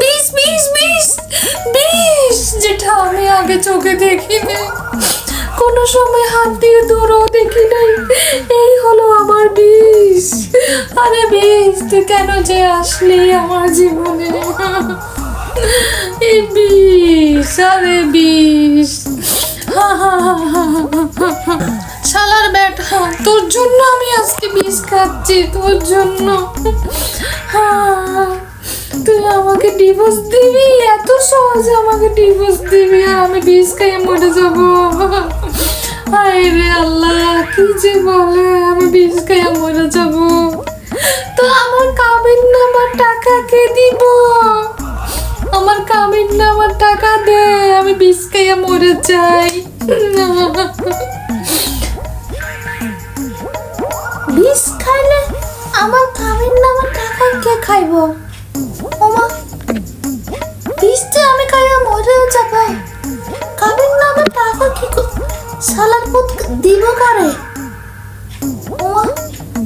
বিষ বিষ বিষ বিষ, যেটা আমি আগে চোখে দেখিনি, কোনো সময় হাত দিয়ে দূরও দেখি নাই। এই হলো আমার বিষ। আরে বিষ, তুই কেন যে আসলি আমার জীবনে? এই বিষ, আরে বিষ। শালার ব্যাটা, তোর জন্য আমি আজকে বিষ খাচ্ছি, তোর জন্য। তুই আমাকে ডিভোর্স দিবি? এত সহজে আমাকে ডিভোর্স দিবি আর আমি বিষ খেয়ে মরে যাবো? হায় রে আল্লাহ, কি যে বলে, আমি বিষ খেয়ে মরে যাবো। তো আমার কাবিন নামার টাকা কে দিব? আমার কাবিন নামার টাকা দে, আমি বিষ খেয়ে মরে যাই। বিষ খাইলে আমার কাবিন নামার টাকা কে খাইব? ওমা, বিষতে আমি খাইয়া মরেও যাব। কাবিন নামার টাকা কি শালার পুত দিব কারে? ওমা,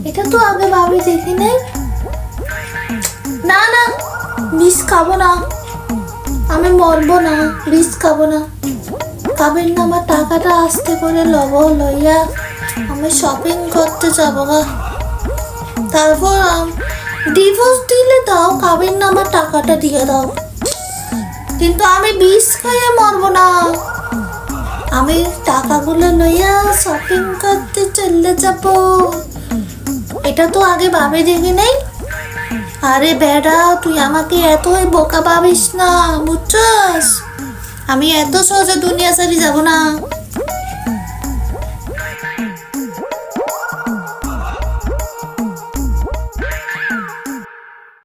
এটা তো আগে ভাবি দেখি নাই। না না, বিষ খাবো না, আমি মরবো না, বিষ খাবো না। কাবিন নামার টাকাটা আস্তে করে লইয়া আমি শপিং করতে যাবো গা। তারপর ডিভোর্স দিলে দাও, কাবিন নামার টাকাটা দিয়ে দাও, কিন্তু আমি বিষ খাইয়ে মরবো না। আমি টাকাগুলো লইয়া শপিং করতে চলে যাব। এটা তো আগে ভাবে দেখি নাই। আরে বেড়া, তুই আমাকে এতই বোকা ভাবিস না, বুঝছস? আমি এত সহজে দুনিয়া ছাড়ি যাব না।